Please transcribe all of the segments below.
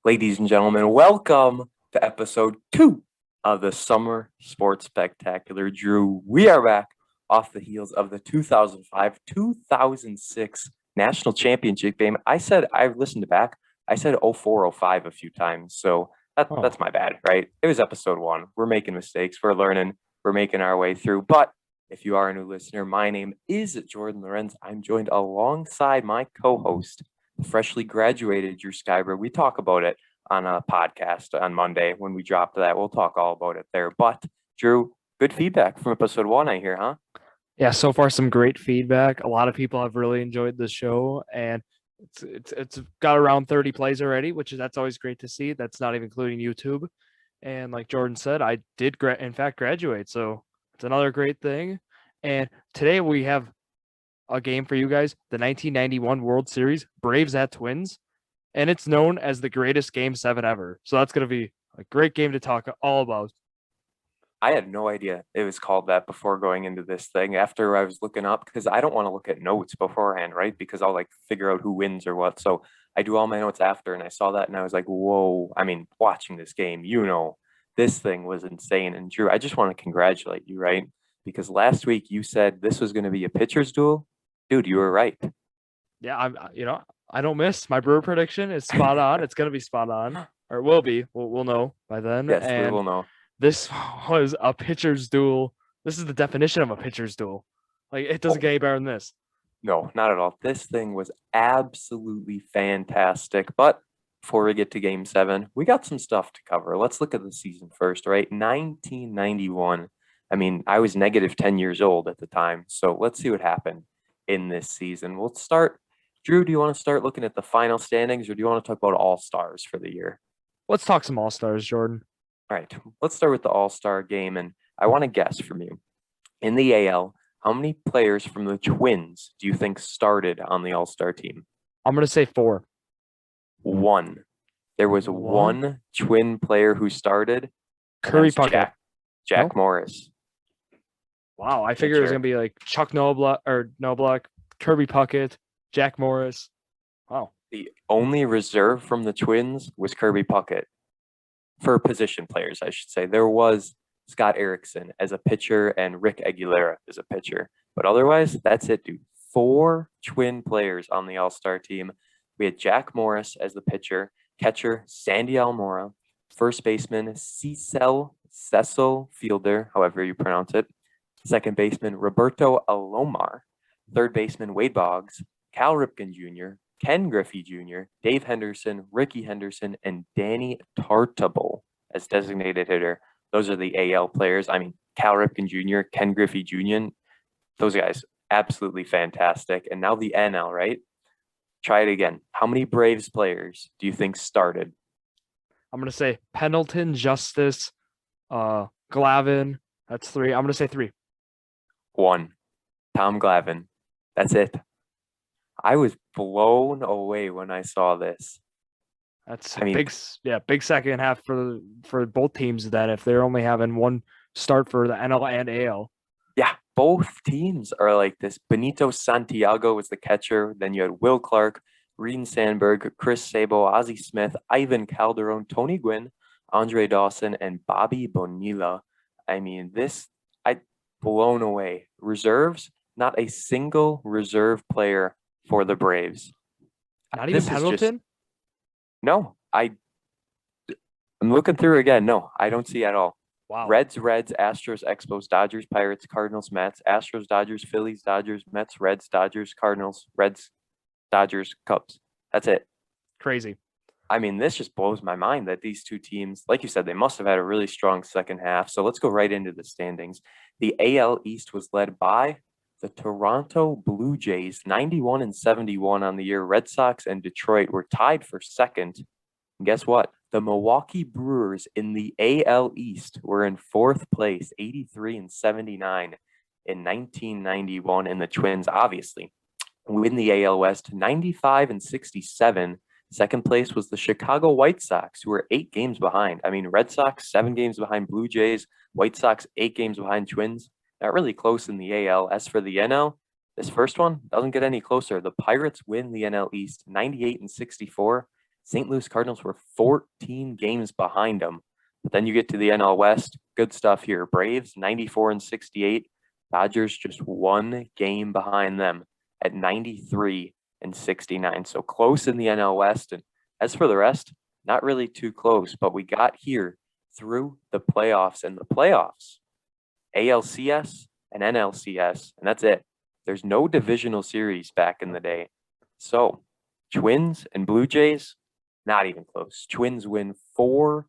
Ladies and gentlemen, welcome to episode 2 of the Summer Sports Spectacular. Drew, we are back off the heels of the 2005-2006 National Championship game. I listened back, I said 04-05 a few times, so that's my bad, right? It was episode 1. We're making mistakes, we're learning, we're making our way through. But if you are a new listener, my name is Jordon Lawrenz. I'm joined alongside my co-host, freshly graduated Drew Skyberg. We talk about it on a podcast on Monday when we drop that. We'll talk all about it there. But Drew, good feedback from episode 1, I hear, huh? Yeah, so far some great feedback. A lot of people have really enjoyed the show, and it's got around 30 plays already, that's always great to see. That's not even including YouTube. And like Jordan said, I did in fact graduate, so it's another great thing. And today we have a game for you guys, the 1991 World Series, Braves at Twins, and it's known as the greatest Game 7 ever. So that's going to be a great game to talk all about. I had no idea it was called that before going into this thing. After I was looking up, because I don't want to look at notes beforehand, right? Because I'll like figure out who wins or what. So I do all my notes after, and I saw that and I was like, whoa. I mean, watching this game, this thing was insane. And Drew, I just want to congratulate you, right? Because last week you said this was going to be a pitcher's duel. Dude, you were right. Yeah, I don't miss. My brewer prediction is spot on. It's going to be spot on, or it will be. We'll know by then. Yes, we will know. This was a pitcher's duel. This is the definition of a pitcher's duel. Like, it doesn't get any better than this. No, not at all. This thing was absolutely fantastic. But before we get to Game 7, we got some stuff to cover. Let's look at the season first, right? 1991. I mean, I was negative 10 years old at the time. So let's see what happened in this season. We'll start. Drew, do you want to start looking at the final standings, or do you want to talk about all-stars for the year? Let's talk some all-stars, Jordan. All right, let's start with the all-star game, and I want to guess from you. In the AL, how many players from the Twins do you think started on the all-star team? I'm going to say 4. 1. There was one Twin player who started. Kirby Puckett. Jack Morris. Wow, I figured it was going to be like Chuck Knobloch, Kirby Puckett, Jack Morris. Wow. The only reserve from the Twins was Kirby Puckett. For position players, I should say. There was Scott Erickson as a pitcher and Rick Aguilera as a pitcher. But otherwise, that's it, dude. 4 Twin players on the all-star team. We had Jack Morris as the pitcher, catcher Sandy Almora, first baseman Cecil Fielder, however you pronounce it, second baseman Roberto Alomar, third baseman Wade Boggs, Cal Ripken Jr., Ken Griffey Jr., Dave Henderson, Ricky Henderson, and Danny Tartabull as designated hitter. Those are the AL players. I mean, Cal Ripken Jr., Ken Griffey Jr., those guys, absolutely fantastic. And now the NL, right? Try it again. How many Braves players do you think started? I'm going to say Pendleton, Justice, Glavine. That's 3. I'm going to say 3. 1. Tom Glavine. That's it. I was blown away when I saw this. That's big second half for both teams then, if they're only having one start for the NL and AL. Yeah, both teams are like this. Benito Santiago was the catcher. Then you had Will Clark, Reed Sandberg, Chris Sabo, Ozzie Smith, Ivan Calderon, Tony Gwynn, Andre Dawson, and Bobby Bonilla. I mean, I blown away. Reserves, not a single reserve player for the Braves. Not even Pendleton? No, I'm looking through again. No, I don't see at all. Wow. Reds, Astros, Expos, Dodgers, Pirates, Cardinals, Mets, Astros, Dodgers, Phillies, Dodgers, Mets, Reds, Dodgers, Cardinals, Reds, Dodgers, Cubs. That's it. Crazy. I mean, this just blows my mind that these two teams, like you said, they must have had a really strong second half. So let's go right into the standings. The AL East was led by the Toronto Blue Jays, 91-71 on the year. Red Sox and Detroit were tied for second. And guess what? The Milwaukee Brewers in the AL East were in 4th place, 83-79 in 1991. And the Twins, obviously, win the AL West, 95-67. Second place was the Chicago White Sox, who were 8 games behind. I mean, Red Sox, 7 games behind Blue Jays. White Sox, 8 games behind Twins. Not really close in the AL. As for the NL, this first one doesn't get any closer. The Pirates win the NL East 98-64. St. Louis Cardinals were 14 games behind them. But then you get to the NL West, good stuff here. Braves 94 and 68. Dodgers just 1 game behind them at 93 and 69. So close in the NL West. And as for the rest, not really too close, but we got here through the playoffs, and the playoffs, ALCS and NLCS, and that's it. There's no divisional series back in the day. So Twins and Blue Jays, not even close. Twins win 4-1.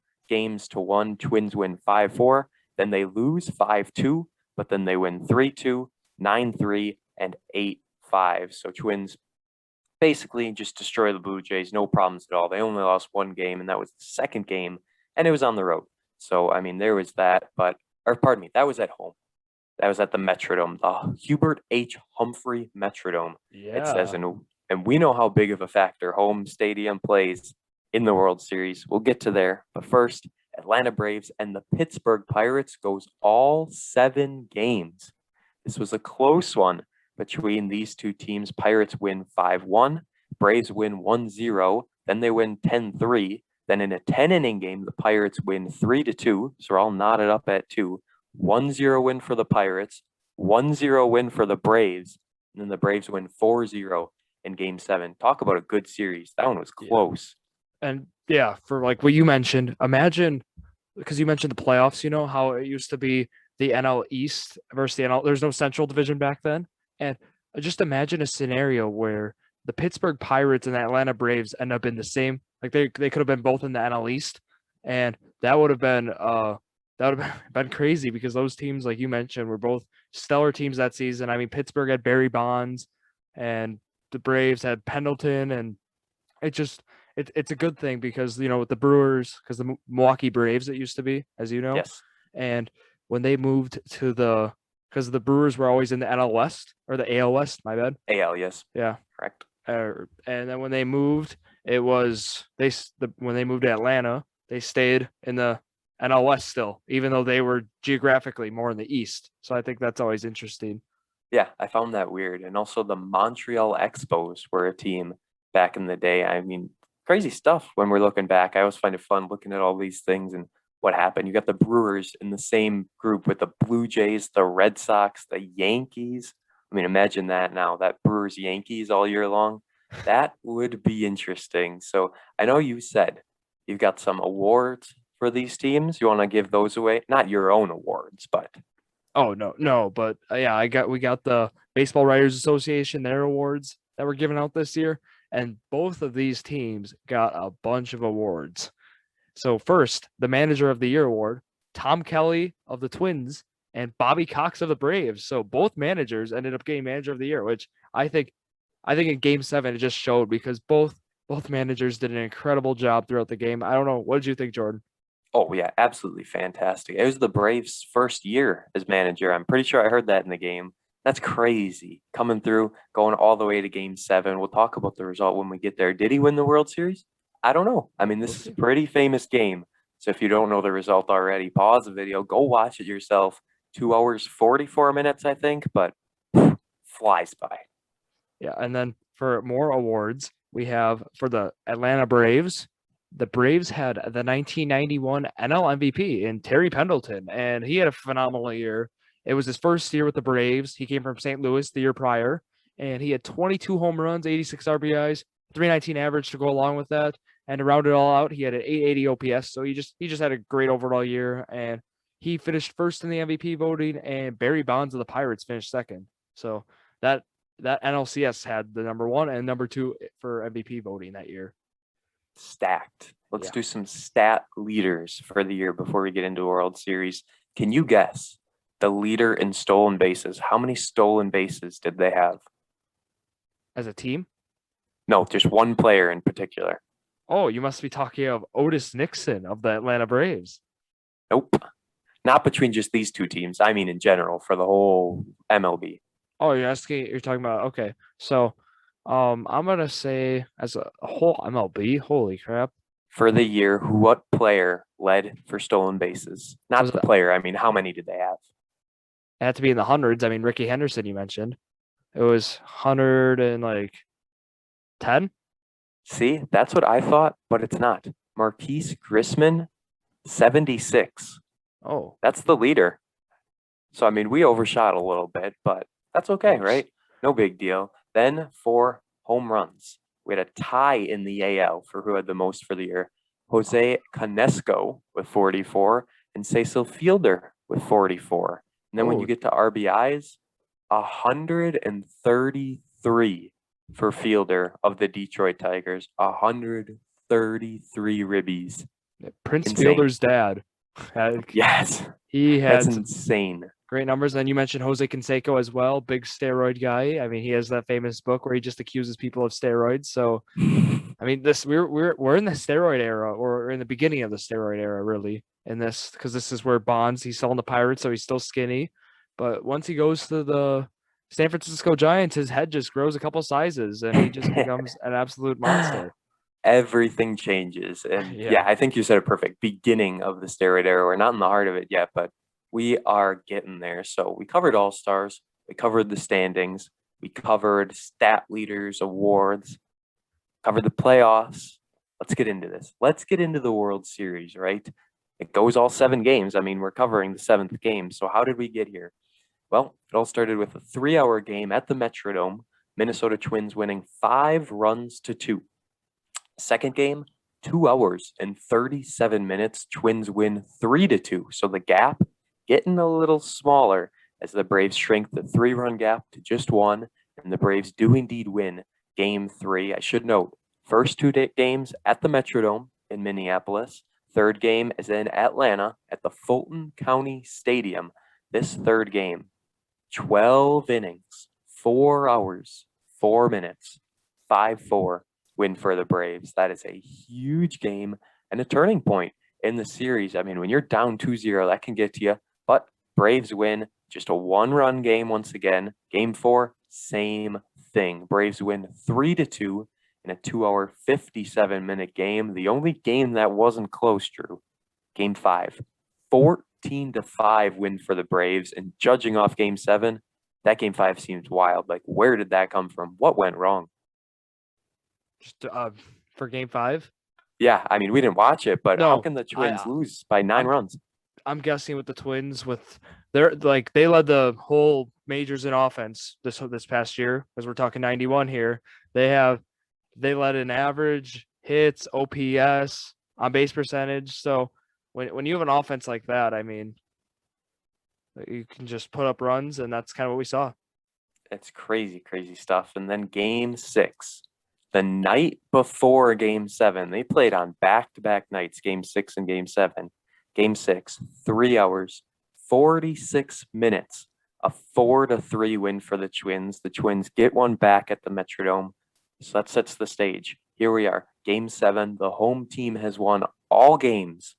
Twins win 5-4. Then they lose 5-2, but then they win 3-2, 9-3, and 8-5. So Twins basically just destroy the Blue Jays, no problems at all. They only lost 1 game, and that was the second game, and it was on the road. So, I mean, there was that, that was at home. That was at the Metrodome, the Hubert H. Humphrey Metrodome. Yeah. It says, and we know how big of a factor home stadium plays in the World Series. We'll get to there. But first, Atlanta Braves and the Pittsburgh Pirates goes all 7 games. This was a close one between these two teams. Pirates win 5-1. Braves win 1-0. Then they win 10-3. Then in a 10-inning game, the Pirates win 3-2. So we're all knotted up at 2. 1-0 win for the Pirates. 1-0 win for the Braves. And then the Braves win 4-0 in Game 7. Talk about a good series. That one was close. And yeah, for like what you mentioned, imagine, because you mentioned the playoffs, you know, how it used to be the NL East versus the NL. There's no Central Division back then. And just imagine a scenario where the Pittsburgh Pirates and the Atlanta Braves end up in the same, like they could have been both in the NL East. And that would have been crazy, because those teams, like you mentioned, were both stellar teams that season. I mean, Pittsburgh had Barry Bonds and the Braves had Pendleton, and it's a good thing because, you know, with the Brewers, because the Milwaukee Braves, it used to be, as you know. Yes. And when they moved to because the Brewers were always in the NL West, or the AL West, my bad. AL, yes. Yeah. Correct. And then when they moved, when they moved to Atlanta, they stayed in the NL West still, even though they were geographically more in the East. So I think that's always interesting. Yeah, I found that weird. And also the Montreal Expos were a team back in the day. I mean, crazy stuff when we're looking back. I always find it fun looking at all these things and what happened. You got the Brewers in the same group with the Blue Jays, the Red Sox, the Yankees. I mean, imagine that now, that Brewers Yankees all year long. That would be interesting. So I know you said you've got some awards for these teams. You want to give those away? Not your own awards, but Oh no, but yeah, we got the Baseball Writers Association, their awards that were given out this year, and both of these teams got a bunch of awards. So first, the Manager of the Year award, Tom Kelly of the Twins and Bobby Cox of the Braves. So both managers ended up getting Manager of the Year, which I think in Game 7 it just showed, because both managers did an incredible job throughout the game. I don't know, what did you think, Jordan? oh yeah, absolutely fantastic. It was the Braves' first year as manager. I'm pretty sure I heard that in the game. That's crazy. Coming through, going all the way to Game 7. We'll talk about the result when we get there. Did he win the World Series? I don't know. I mean, this is a pretty famous game. So if you don't know the result already, pause the video, go watch it yourself. 2 hours, 44 minutes, I think, but flies by. Yeah, and then for more awards, we have for the Atlanta Braves. The Braves had the 1991 NL MVP in Terry Pendleton, and he had a phenomenal year. It was his first year with the Braves. He came from St. Louis the year prior, and he had 22 home runs, 86 RBIs, 319 average to go along with that. And to round it all out, he had an 880 OPS. So he just had a great overall year, and he finished first in the MVP voting, and Barry Bonds of the Pirates finished second. So that NLCS had the number 1 and number 2 for MVP voting that year. Stacked. Let's Yeah. do some stat leaders for the year before we get into a World Series. Can you guess the leader in stolen bases? How many stolen bases did they have? As a team? No, just one player in particular. Oh, you must be talking of Otis Nixon of the Atlanta Braves. Nope. Not between just these two teams. I mean, in general, for the whole MLB. Oh, you're talking about, okay. So, I'm gonna say as a whole MLB, holy crap. For the year, what player led for stolen bases? Not Was the it- player. I mean, how many did they have? It had to be in the hundreds. I mean, Ricky Henderson, you mentioned. It was 100 and like 10? See, that's what I thought, but it's not. Marquise Grisman, 76. Oh, That's the leader. So, I mean, we overshot a little bit, but that's of okay, course. right? No big deal. Then for home runs, we had a tie in the AL for who had the most for the year. Jose Canesco with 44 and Cecil Fielder with 44. And then when you Oh, get to RBIs, 133 for Fielder of the Detroit Tigers. 133 ribbies. yeah, Prince Insane. Fielder's dad. Like, Yes, he that's had some insane. great numbers. And then you mentioned Jose Canseco as well, big steroid guy. I mean, he has that famous book where he just accuses people of steroids. So, I mean, this we're in the steroid era, or in the beginning of the steroid era, really. In this, because this is where Bonds he's still in the Pirates, so he's still skinny. But once he goes to the San Francisco Giants, his head just grows a couple sizes, and he just becomes an absolute monster. Everything changes. And yeah, Yeah, I think you said it perfect. Beginning of the steroid era. We're not in the heart of it yet, but we are getting there. So we covered All Stars, we covered the standings, we covered stat leaders, awards, covered the playoffs. Let's get into this. Let's get into the World Series, right? It goes all 7 games. I mean, we're covering the 7th game. So how did we get here? Well, it all started with a 3-hour game at the Metrodome. Minnesota Twins winning 5 runs to 2. Second game, 2 hours and 37 minutes. Twins win 3-2. So the gap getting a little smaller as the Braves shrink the 3-run gap to just 1. And the Braves do indeed win game 3. I should note, first 2 games at the Metrodome in Minneapolis. Third game is in Atlanta at the Fulton County Stadium. This third game, 12 innings, 4 hours, 4 minutes, 5-4 win for the Braves. That is a huge game and a turning point in the series. I mean, when you're down 2-0, that can get to you. But Braves win, just a 1-run game once again. Game 4, same thing. Braves win 3-2 in a 2-hour, 57-minute game. The only game that wasn't close, Drew, game 5. 14-5 win for the Braves. And judging off game 7, that game 5 seems wild. Like, where did that come from? What went wrong? just for Game 5. Yeah, I mean, we didn't watch it, but how No, can the Twins I lose by 9 I'm runs? I'm guessing with the Twins, with they're like they led the whole majors in offense this past year, as we're talking 91 here. They led in average hits, OPS, on base percentage. So when you have an offense like that, I mean, you can just put up runs, and that's kind of what we saw. It's crazy, crazy stuff. And then game 6, the night before game 7, they played on back-to-back nights, game 6 and game 7. Game 6, 3 hours, 46 minutes, a 4-3 win for the Twins. The Twins get one back at the Metrodome. So that sets the stage. Here we are, game 7. The home team has won all games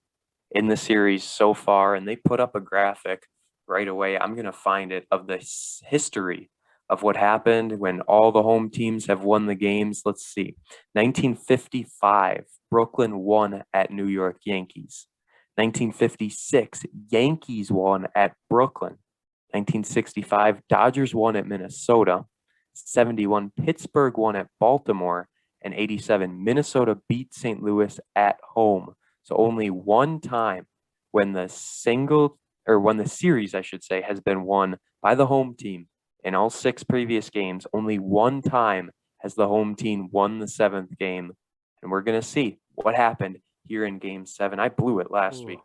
in the series so far, and they put up a graphic right away. I'm going to find it, of the history of what happened when all the home teams have won the games. Let's see. 1955, Brooklyn won at New York Yankees. 1956, Yankees won at Brooklyn. 1965, Dodgers won at Minnesota. 71, Pittsburgh won at Baltimore. And 87, Minnesota beat St. Louis at home. So only one time when the series, I should say, has been won by the home team in all 6 previous games. Only one time has the home team won the 7th game. And we're going to see what happened here in game 7. I blew it last week.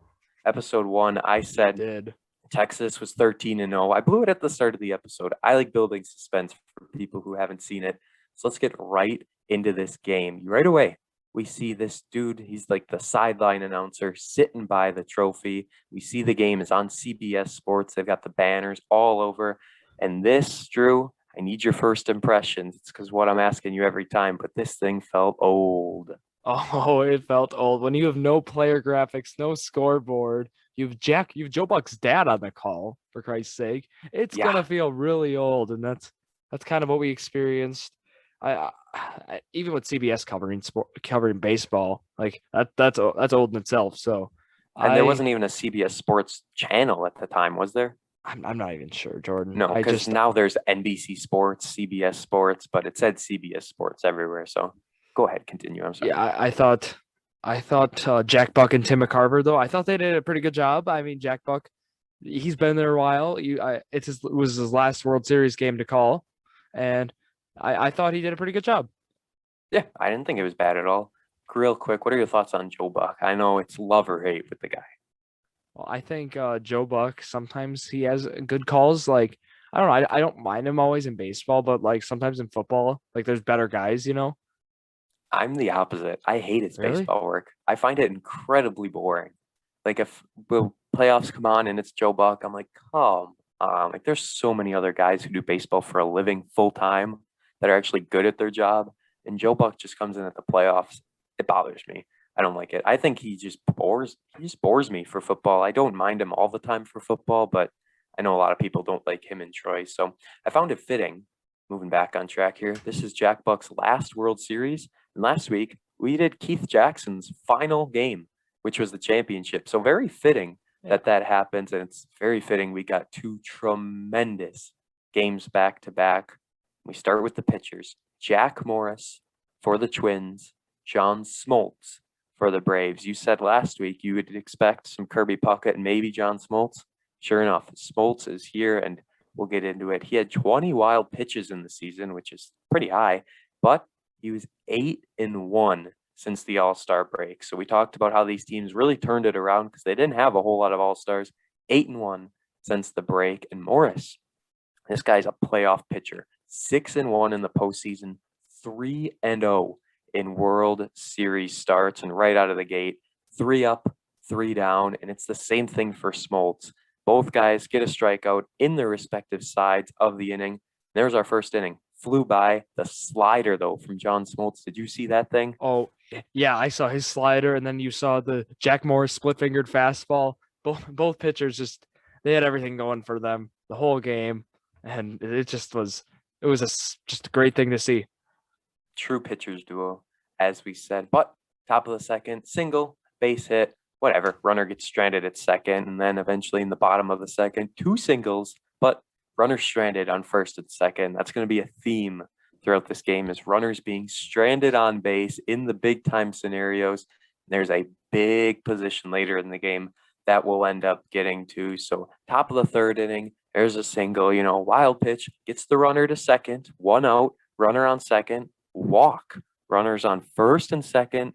Episode 1, I said Did Texas was 13-0. I blew it at the start of the episode. I like building suspense for people who haven't seen it. So let's get right into this game. Right away, we see this dude. He's like the sideline announcer sitting by the trophy. We see the game is on CBS Sports. They've got the banners all over. And this, Drew, I need your first impressions. It's because what I'm asking you every time, but this thing felt old. Oh, it felt old when you have no player graphics, no scoreboard. You've Joe Buck's dad on the call, for Christ's sake. It's Yeah. gonna feel really old, and that's kind of what we experienced. Even with CBS covering baseball, like that's old in itself. So And there wasn't even a CBS Sports channel at the time, was there? I'm not even sure, Jordan. No, because now there's NBC Sports, CBS Sports, but it said CBS Sports everywhere. So Go ahead, continue. I'm sorry. Yeah, I thought Jack Buck and Tim McCarver though. I thought they did a pretty good job. I mean, Jack Buck, he's been there a while. It was his last World Series game to call, and I thought he did a pretty good job. Yeah, I didn't think it was bad at all. Real quick, what are your thoughts on Joe Buck? I know it's love or hate with the guy. Well, I think Joe Buck sometimes he has good calls. Like I don't know, I don't mind him always in baseball, but like sometimes in football, like there's better guys, you know? I'm the opposite. I hate his Really? baseball work. I find it incredibly boring. Like if the playoffs come on and it's Joe Buck, I'm like, come on. Like there's so many other guys who do baseball for a living full time that are actually good at their job. And Joe Buck just comes in at the playoffs. It bothers me. I don't like it. I think he just bores me for football. I don't mind him all the time for football, but I know a lot of people don't like him and Troy. So I found it fitting, moving back on track here. This is Jack Buck's last World Series. And last week, we did Keith Jackson's final game, which was the championship. So very fitting Yeah. that happens. And it's very fitting we got two tremendous games back to back. We start with the pitchers. Jack Morris for the Twins, John Smoltz for the Braves. You said last week you would expect some Kirby Puckett and maybe John Smoltz. Sure enough, Smoltz is here and we'll get into it. He had 20 wild pitches in the season, which is pretty high, but he was 8-1 since the All-Star break. So we talked about how these teams really turned it around because they didn't have a whole lot of All-Stars. 8-1 since the break. And Morris, this guy's a playoff pitcher. 6-1 in the postseason, 3-0 in World Series starts, and right out of the gate, 3 up, 3 down, and it's the same thing for Smoltz. Both guys get a strikeout in their respective sides of the inning. There's our first inning. Flew by. The slider, though, from John Smoltz. Did you see that thing? Oh, yeah, I saw his slider, and then you saw the Jack Morris split-fingered fastball. Both pitchers just they had everything going for them the whole game, and it was just a great thing to see. True pitchers duo, as we said. But top of the second, single, base hit, whatever. Runner gets stranded at second, and then eventually in the bottom of the second, 2 singles, but runner stranded on first and second. That's going to be a theme throughout this game is runners being stranded on base in the big time scenarios. There's a big position later in the game that we'll end up getting to. So top of the third inning, there's a single, wild pitch, gets the runner to second, 1 out, runner on second, walk. Runners on first and second,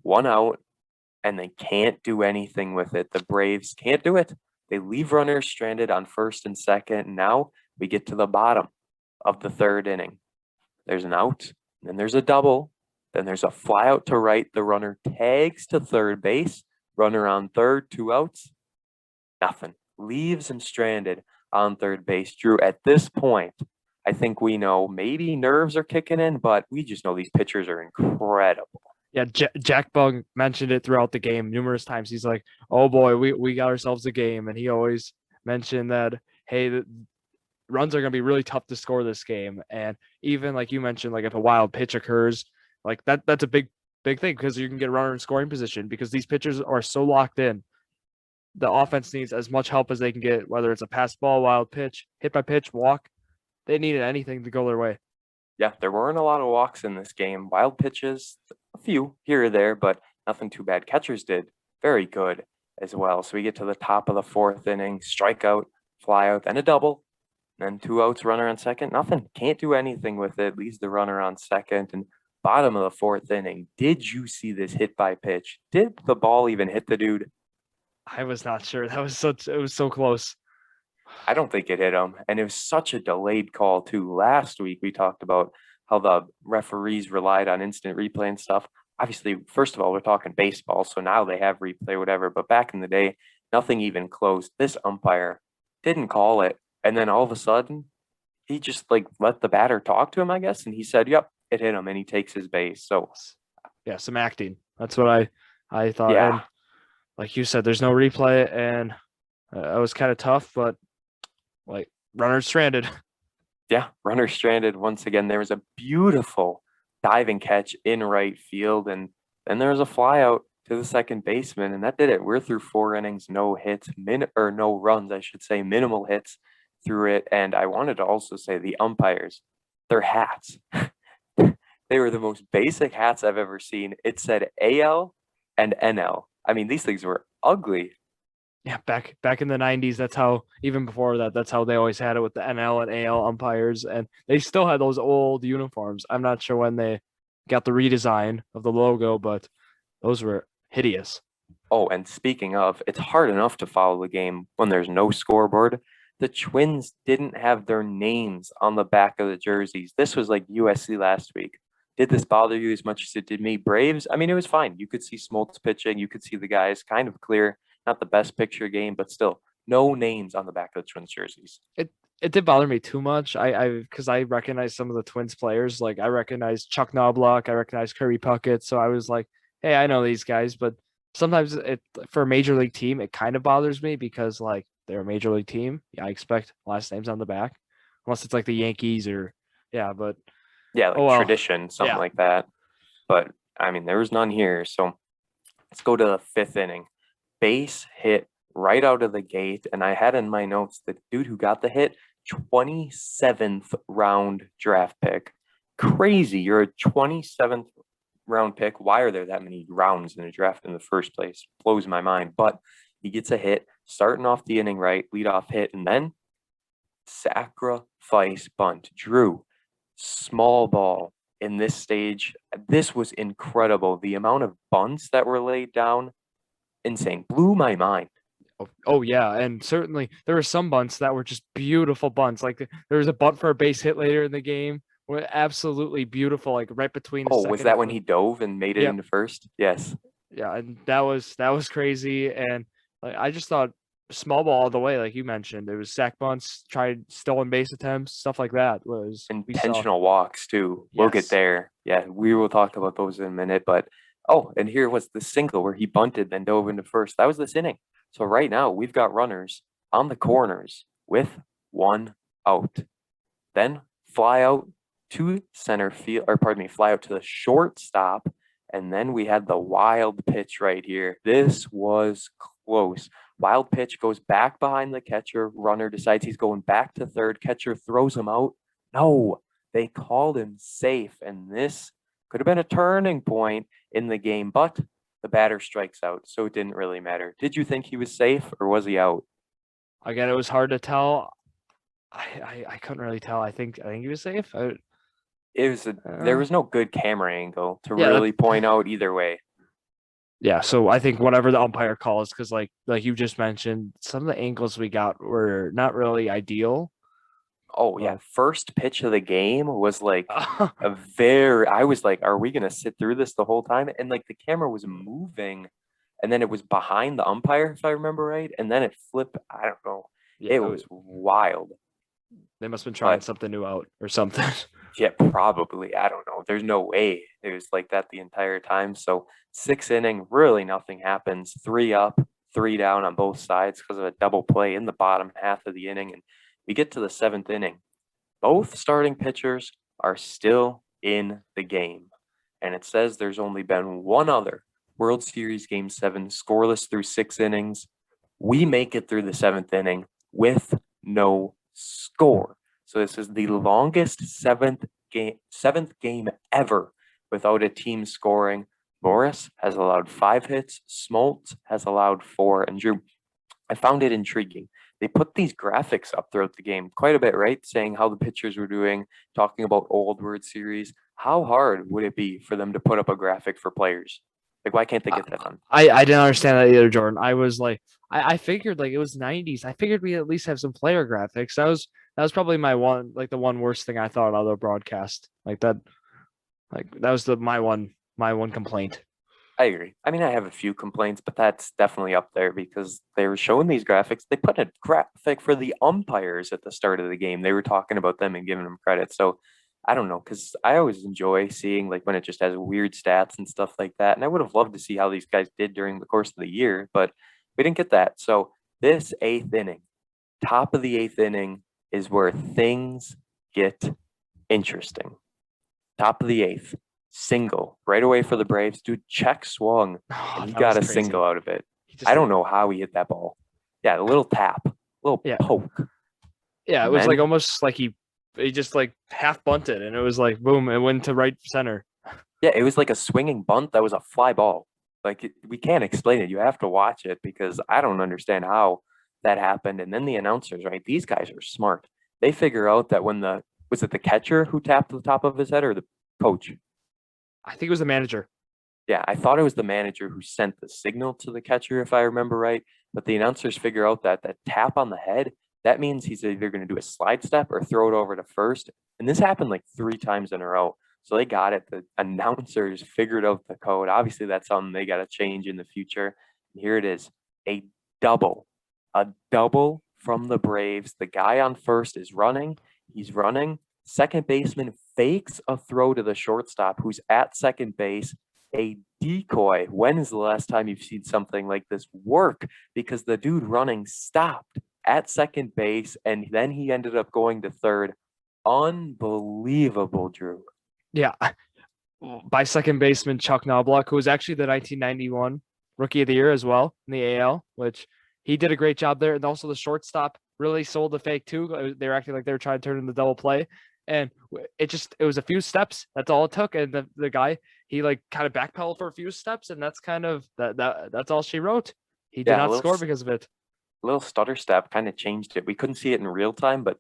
1 out, and they can't do anything with it. The Braves can't do it. They leave runners stranded on first and second. And now we get to the bottom of the third inning. There's an out, then there's a double, then there's a fly out to right. The runner tags to third base. Runner on third, 2 outs. Nothing. Leaves him stranded on third base. Drew, at this point, I think we know maybe nerves are kicking in, but we just know these pitchers are incredible. Yeah, Jack Bug mentioned it throughout the game numerous times. He's like, "Oh boy, we got ourselves a game," and he always mentioned that, hey, the runs are going to be really tough to score this game. And even like you mentioned, like if a wild pitch occurs, like that's a big thing because you can get a runner in scoring position because these pitchers are so locked in. The offense needs as much help as they can get, whether it's a pass ball, wild pitch, hit by pitch, walk. They needed anything to go their way. Yeah, there weren't a lot of walks in this game. Wild pitches, a few here or there, but nothing too bad. Catchers did very good as well. So we get to the top of the fourth inning, strikeout, fly out, then a double, then 2 outs, runner on second. Nothing. Can't do anything with it. Leaves the runner on second. And bottom of the fourth inning, did you see this hit by pitch? Did the ball even hit the dude? I was not sure. It was so close. I don't think it hit him. And it was such a delayed call, too. Last week, we talked about how the referees relied on instant replay and stuff. Obviously, first of all, we're talking baseball, so now they have replay, whatever. But back in the day, nothing even close. This umpire didn't call it. And then all of a sudden, he just let the batter talk to him, I guess. And he said, yep, it hit him. And he takes his base. So, yeah, some acting. That's what I thought. yeah. And like you said, there's no replay. And it was kind of tough, but like runners stranded. Yeah, runner stranded once again. There was a beautiful diving catch in right field, and then there was a fly out to the second baseman, and that did it. We're through 4 innings, no hits, no runs, I should say, minimal hits through it. And I wanted to also say the umpires, their hats. They were the most basic hats I've ever seen. It said AL and NL. I mean, these things were ugly. Yeah, back in the 90s, that's how, even before that, that's how they always had it with the NL and AL umpires, and they still had those old uniforms. I'm not sure when they got the redesign of the logo, but those were hideous. Oh, and speaking of, it's hard enough to follow the game when there's no scoreboard. The Twins didn't have their names on the back of the jerseys. This was like USC last week. Did this bother you as much as it did me? Braves, I mean, it was fine. You could see Smoltz pitching. You could see the guys kind of clear. Not the best picture game, but still, no names on the back of the Twins jerseys. It did bother me too much. Because I recognize some of the Twins players. Like I recognize Chuck Knobloch, I recognize Kirby Puckett. So I was like, hey, I know these guys, but sometimes it for a major league team, it kind of bothers me because like they're a major league team. Yeah, I expect last names on the back, unless it's like the Yankees or yeah, but Yeah, oh like well. tradition, something Yeah. like that. But I mean, there was none here. So let's go to the fifth inning. Base hit right out of the gate. And I had in my notes the dude who got the hit, 27th round draft pick. Crazy. You're a 27th round pick. Why are there that many rounds in a draft in the first place? Blows my mind. But he gets a hit, starting off the inning right, leadoff hit, and then sacrifice bunt. Drew, small ball in this stage. This was incredible. The amount of bunts that were laid down, insane. Blew my mind. Oh yeah, and certainly there were some bunts that were just beautiful bunts. Like there was a bunt for a base hit later in the game, were absolutely beautiful, like right between the Oh, was second that and when third. he dove and made it Yep, into first? Yes. yeah, and that was crazy. And like I just thought small ball all the way, like you mentioned. It was sack bunts, tried stolen base attempts, stuff like that. Was we saw. Intentional walks too. We'll get Yes. there. Yeah, we will talk about those in a minute. But oh, and here was the single where he bunted, then dove into first. That was this inning. So right now we've got runners on the corners with one out. Then fly out to center field, or pardon me, fly out to the shortstop. And then we had the wild pitch right here. This was close. Wild pitch goes back behind the catcher. Runner decides he's going back to third. Catcher throws him out. No, they called him safe. And this could have been a turning point in the game, but the batter strikes out. So it didn't really matter. Did you think he was safe or was he out? Again, it was hard to tell. I couldn't really tell. I think he was safe. There was no good camera angle to Yeah, really point out either way. yeah. So I think whatever the umpire calls, because like you just mentioned, some of the angles we got were not really ideal. Oh yeah, first pitch of the game was like Oh, I was like, are we gonna sit through this the whole time? And like the camera was moving and then it was behind the umpire, if I remember right, and then it flipped. I don't know. yeah, It was wild. they must have been trying But something new out or something. yeah, probably. I don't know. There's no way it was like that the entire time. So sixth inning, really nothing happens. Three up, three down on both sides because of a double play in the bottom half of the inning. And we get to the seventh inning. Both starting pitchers are still in the game. And it says there's only been one other World Series Game 7 scoreless through 6 innings. We make it through the seventh inning with no score. So this is the longest seventh game ever without a team scoring. Morris has allowed 5 hits. Smoltz has allowed 4. And Drew, I found it intriguing. They put these graphics up throughout the game quite a bit, right? Saying how the pitchers were doing, talking about old World Series. How hard would it be for them to put up a graphic for players? Like, why can't they I, get that done? I didn't understand that either, Jordan. I was like, I figured like it was 90s. I figured we at least have some player graphics. That was probably my one, like the one worst thing I thought out of the broadcast. Like that was my one complaint. I agree. I mean, I have a few complaints, but that's definitely up there because they were showing these graphics. They put a graphic for the umpires at the start of the game. They were talking about them and giving them credit. So I don't know, because I always enjoy seeing like when it just has weird stats and stuff like that. And I would have loved to see how these guys did during the course of the year, but we didn't get that. So this eighth inning, top of the eighth inning is where things get interesting. Top of the eighth, single right away for the Braves. Dude, check swung Oh, and he that was got a crazy. single out of it. He just I don't know how he hit that ball. Yeah, a little tap, a little Yeah. poke. Yeah, it And was like then almost like he he just like half bunted, and it was like boom, it went to right center. Yeah, it was like a swinging bunt that was a fly ball. We can't explain it. You have to watch it because I don't understand how that happened. And then the announcers, right? These guys are smart. They figure out that when the was it the catcher who tapped the top of his head or the coach? I think it was the manager. Yeah, I thought it was the manager who sent the signal to the catcher, if I remember right. But the announcers figure out that that tap on the head, that means he's either going to do a slide step or throw it over to first. And this happened like 3 times in a row. So they got it. The announcers figured out the code. Obviously, that's something they got to change in the future. And here it is, a double, a double from the Braves. The guy on first is running. He's running. Second baseman fakes a throw to the shortstop who's at second base. A decoy. When is the last time you've seen something like this work? Because the dude running stopped at second base and then he ended up going to third. Unbelievable, Drew. Yeah, by second baseman Chuck Knobloch, who was actually the 1991 Rookie of the Year as well in the AL, which he did a great job there. And also the shortstop really sold the fake too. They were acting like they were trying to turn in the double play. And it was a few steps. That's all it took. And the guy, he like kind of backpedaled for a few steps, and that's kind of that's all she wrote. He did not score because of it. Little stutter step kind of changed it. We couldn't see it in real time, but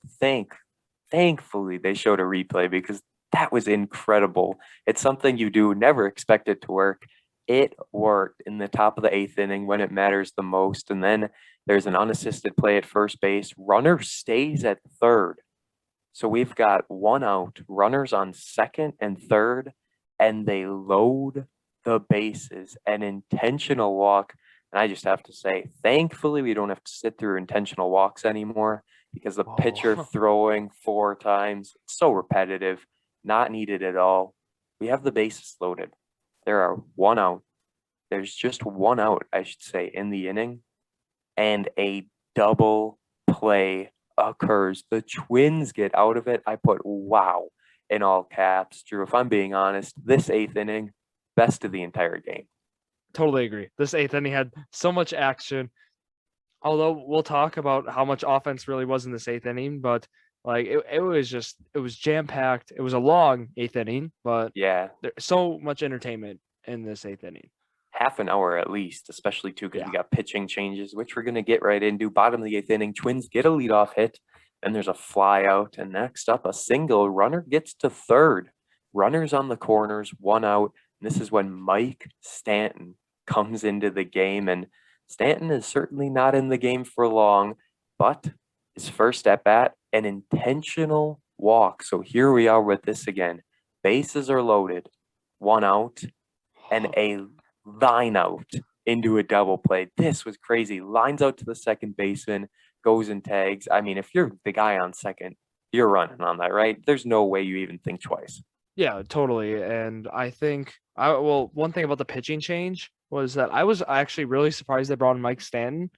thankfully they showed a replay because that was incredible. It's something you do never expect it to work. It worked in the top of the 8th inning when it matters the most. And then there's an unassisted play at first base. Runner stays at third. So we've got 1 out, runners on second and third, and they load the bases, an intentional walk. And I just have to say, thankfully, we don't have to sit through intentional walks anymore because the pitcher throwing 4 times, it's so repetitive, not needed at all. We have the bases loaded. There are 1 out. There's just 1 out, I should say, in the inning, and a double play occurs. The Twins get out of it. I put wow in all caps. Drew, if I'm being honest, this 8th inning, best of the entire game. Totally agree. This 8th inning had so much action. Although we'll talk about how much offense really was in this 8th inning, but like it was jam packed. It was a long 8th inning, but yeah, there's so much entertainment in this 8th inning. Half an hour at least, especially too, because we got pitching changes, which we're going to get right into. Bottom of the 8th inning, Twins get a leadoff hit. Then there's a fly out. And next up, a single. Runner gets to third. Runners on the corners, 1 out. And this is when Mike Stanton comes into the game. And Stanton is certainly not in the game for long, but his first at bat, an intentional walk. So here we are with this again. Bases are loaded, 1 out, and a line out into a double play. This was crazy. Lines out to the second baseman, goes and tags. I mean, if you're the guy on second, you're running on that, right? There's no way you even think twice. Yeah, totally. And I think one thing about the pitching change was that I was actually really surprised they brought in Mike Stanton.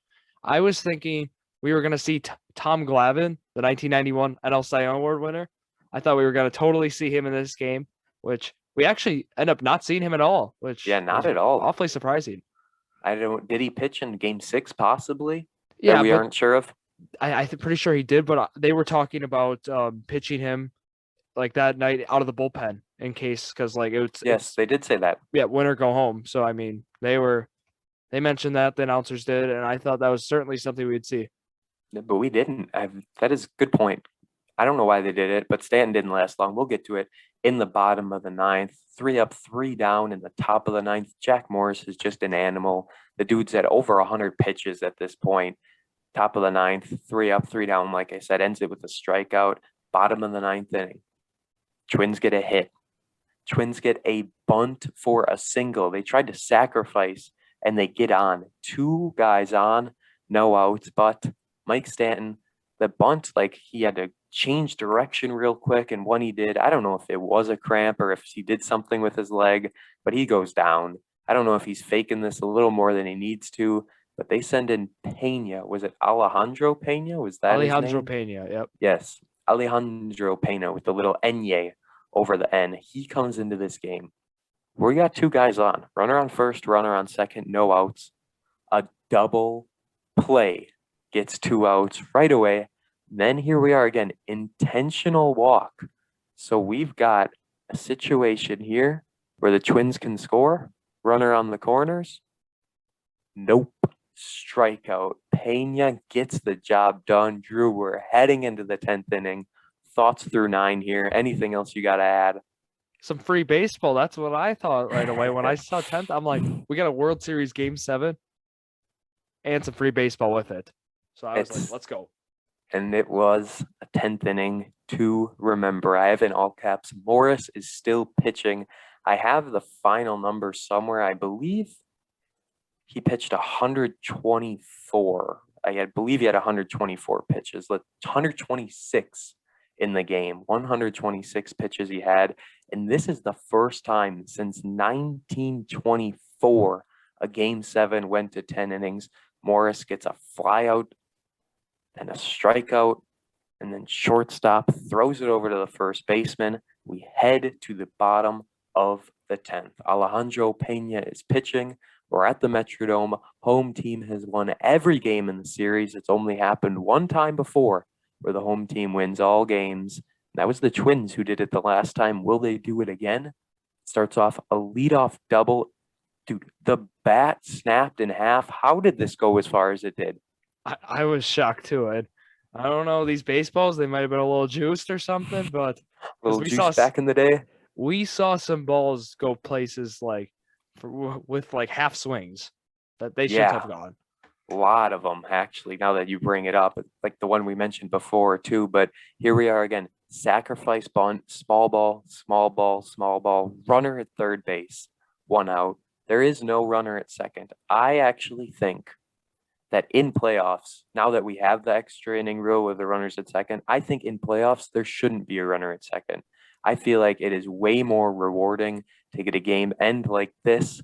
I was thinking we were going to see Tom Glavine, the 1991 NL Cy Young Award winner. I thought we were going to totally see him in this game, which we actually end up not seeing him at all, which not at all. Awfully surprising. Did he pitch in game 6 possibly? Yeah, we aren't sure of. I'm pretty sure he did, but they were talking about pitching him like that night out of the bullpen in case, because like they did say that. Yeah, win or go home. So I mean, they mentioned that, the announcers did, and I thought that was certainly something we'd see. But we didn't. That is a good point. I don't know why they did it, but Stanton didn't last long. We'll get to it. In the bottom of the 9th, 3 up, 3 down in the top of the 9th. Jack Morris is just an animal. The dude's at over 100 pitches at this point. Top of the 9th, 3 up, 3 down. Like I said, ends it with a strikeout. Bottom of the 9th inning. Twins get a hit. Twins get a bunt for a single. They tried to sacrifice, and they get on. 2 guys on, no outs, but Mike Stanton, the bunt, like he had to change direction real quick, and when he did, I don't know if it was a cramp or if he did something with his leg, but he goes down. I don't know if he's faking this a little more than he needs to, but they send in Pena. Was it Alejandro Pena? Was that Alejandro Pena? Yep. Yes, Alejandro Pena with the little Enye over the N. He comes into this game. We got 2 guys on. Runner on first, runner on second, no outs. A double play gets 2 outs right away. Then here we are again, intentional walk. So we've got a situation here where the Twins can score, runner on the corners. Nope. Strikeout. Pena gets the job done. Drew, we're heading into the 10th inning. Thoughts through 9 here. Anything else you got to add? Some free baseball. That's what I thought right away. When I saw 10th, I'm like, we got a World Series Game 7 and some free baseball with it. So I was like, let's go. And it was a 10th inning to remember. I have in all caps, Morris is still pitching. I have the final number somewhere. I believe he pitched 124. I believe he had 124 pitches, 126 in the game, 126 pitches he had. And this is the first time since 1924 a Game 7 went to 10 innings. Morris gets a flyout and a strikeout, and then shortstop throws it over to the first baseman. We head to the bottom of the 10th. Alejandro Pena is pitching. We're at the Metrodome. Home team has won every game in the series. It's only happened one time before where the home team wins all games. That was the Twins who did it the last time. Will they do it again? Starts off a leadoff double. Dude, the bat snapped in half. How did this go as far as it did? I was shocked too. I don't know, these baseballs, they might have been a little juiced or something, but A little juice back in the day. We saw some balls go places like with like half swings that they should have gone. A lot of them, actually, now that you bring it up, like the one we mentioned before too. But here we are again, sacrifice bunt, small ball, small ball, small ball, runner at third base, 1 out. There is no runner at second. I actually think that in playoffs, now that we have the extra inning rule with the runners at second, I think in playoffs, there shouldn't be a runner at second. I feel like it is way more rewarding to get a game end like this.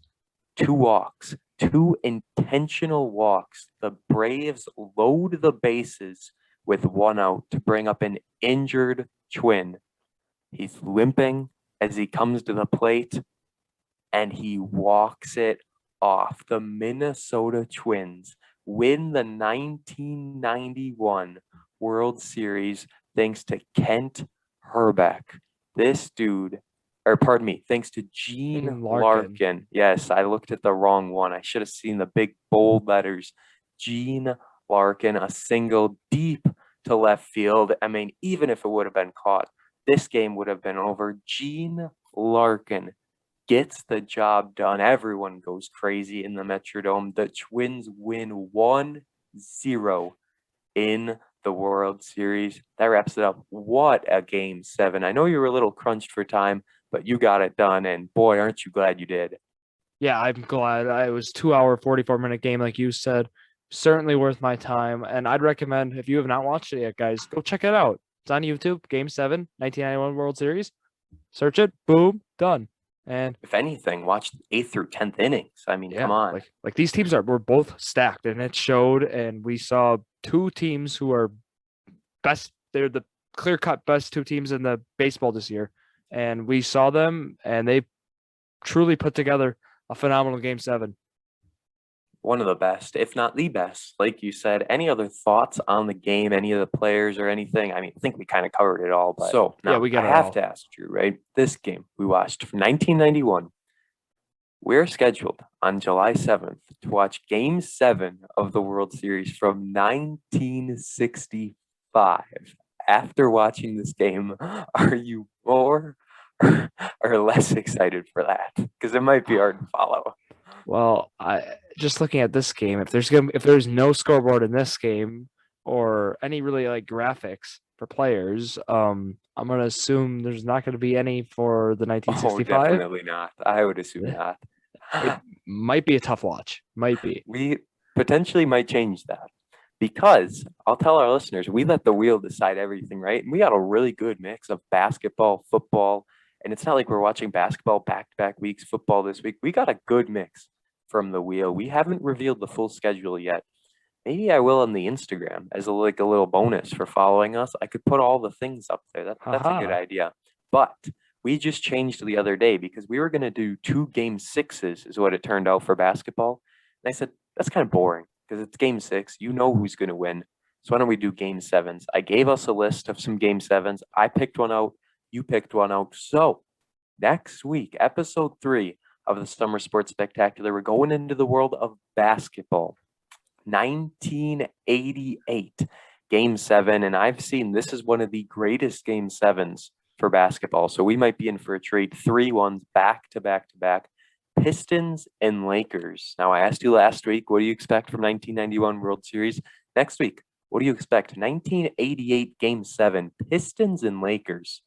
2 walks, 2 intentional walks. The Braves load the bases with 1 out to bring up an injured Twin. He's limping as he comes to the plate, and he walks it off. The Minnesota Twins win the 1991 World Series thanks to Kent Herbeck. This dude, or pardon me, thanks to Gene Larkin. Yes, I looked at the wrong one. I should have seen the big bold letters. Gene Larkin, a single deep to left field. I mean, even if it would have been caught, this game would have been over. Gene Larkin gets the job done. Everyone goes crazy in the Metrodome. The Twins win 1-0 in the World Series. That wraps it up. What a Game 7. I know you were a little crunched for time, but you got it done. And boy, aren't you glad you did. Yeah, I'm glad. It was 2-hour, 44-minute game, like you said. Certainly worth my time. And I'd recommend, if you have not watched it yet, guys, go check it out. It's on YouTube, Game 7, 1991 World Series. Search it, boom, done. And if anything, watch the 8th through 10th innings. I mean, come on. Like these teams were both stacked, and it showed. And we saw 2 teams who are best. They're the clear-cut best 2 teams in the baseball this year. And we saw them, and they truly put together a phenomenal Game 7. One of the best, if not the best, like you said. Any other thoughts on the game, any of the players or anything? I mean, I think we kind of covered it all. But so now I have to ask Drew, right? This game we watched from 1991. We're scheduled on July 7th to watch Game 7 of the World Series from 1965. After watching this game, are you more or less excited for that? Because it might be hard to follow. Well, just looking at this game, if there's no scoreboard in this game or any really like graphics for players, I'm gonna assume there's not gonna be any for the 1965. Oh, definitely not. I would assume not. It might be a tough watch. Might be. We potentially might change that because I'll tell our listeners, we let the wheel decide everything, right? And we got a really good mix of basketball, football, and it's not like we're watching basketball back-to-back weeks, football this week. We got a good mix from the wheel. We haven't revealed the full schedule yet. Maybe I will on the Instagram as a little bonus for following us. I could put all the things up there. That's a good idea. But we just changed the other day because we were going to do 2 Game 6s is what it turned out for basketball. And I said, that's kind of boring because it's Game 6. You know who's going to win. So why don't we do game sevens? I gave us a list of some game sevens. I picked one out. You picked one out. So next week, episode 3 of the Summer Sports Spectacular, we're going into the world of basketball. 1988, game 7. And I've seen this is one of the greatest game 7s for basketball. So we might be in for a treat. 3-1 back to back to back. Pistons and Lakers. Now, I asked you last week, what do you expect from 1991 World Series? Next week, what do you expect? 1988 Game 7, Pistons and Lakers.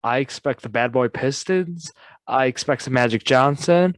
I expect the bad boy Pistons. I expect some Magic Johnson.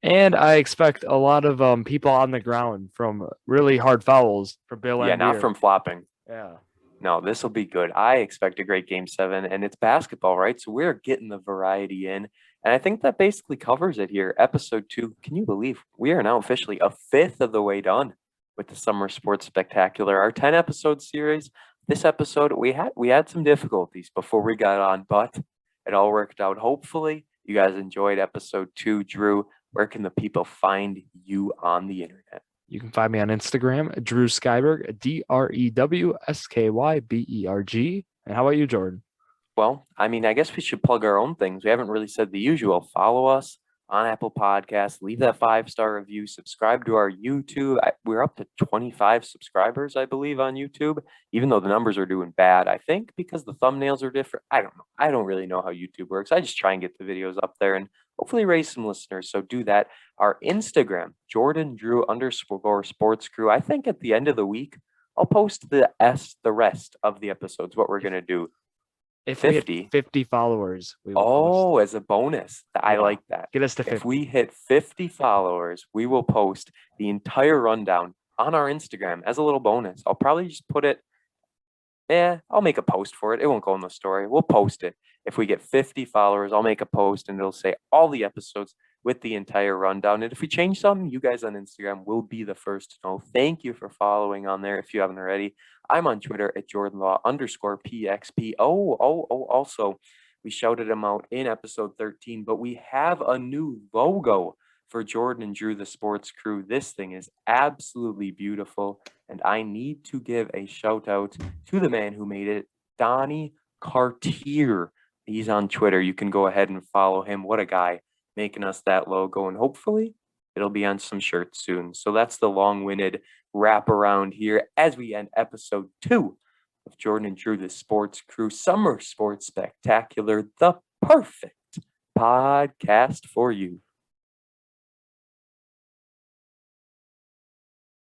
And I expect a lot of people on the ground from really hard fouls for Bill Yeah, not Laimbeer. from flopping. Yeah. No, this will be good. I expect a great game 7, and it's basketball, right? So we're getting the variety in. And I think that basically covers it here. Episode 2, can you believe we are now officially a fifth of the way done with the Summer Sports Spectacular, our 10-episode series. This episode, we had some difficulties before we got on, but it all worked out. Hopefully, you guys enjoyed episode 2. Drew, where can the people find you on the internet? You can find me on Instagram, Drew Skyberg, DrewSkyberg. And how about you, Jordan? Well, I mean, I guess we should plug our own things. We haven't really said the usual. Follow us on Apple Podcasts. Leave that 5-star review. Subscribe to our YouTube. We're up to 25 subscribers, I believe, on YouTube, even though the numbers are doing bad. I think because the thumbnails are different. I don't know. I don't really know how YouTube works. I just try and get the videos up there and hopefully raise some listeners. So do that. Our Instagram, Jordan_Sports Crew. I think at the end of the week, I'll post the rest of the episodes, what we're going to do. If 50. we hit 50 followers, we will post. Oh, as a bonus. I Yeah. like that. Get us to 50. If we hit 50 followers, we will post the entire rundown on our Instagram as a little bonus. I'll probably just put it, I'll make a post for it. It won't go in the story. We'll post it. If we get 50 followers, I'll make a post and it'll say all the episodes with the entire rundown. And if we change something, you guys on Instagram will be the first to know. Thank you for following on there if you haven't already. I'm on Twitter at JordanLaw_PXP. Also, we shouted him out in episode 13, but we have a new logo for Jordan and Drew, the Sports Crew. This thing is absolutely beautiful, and I need to give a shout out to the man who made it, Donnie Cartier. He's on Twitter. You can go ahead and follow him. What a guy, making us that logo, and hopefully it'll be on some shirts soon. So that's the long-winded wrap around here as we end episode 2 of Jordan and Drew, the Sports Crew, Summer Sports Spectacular, the perfect podcast for you.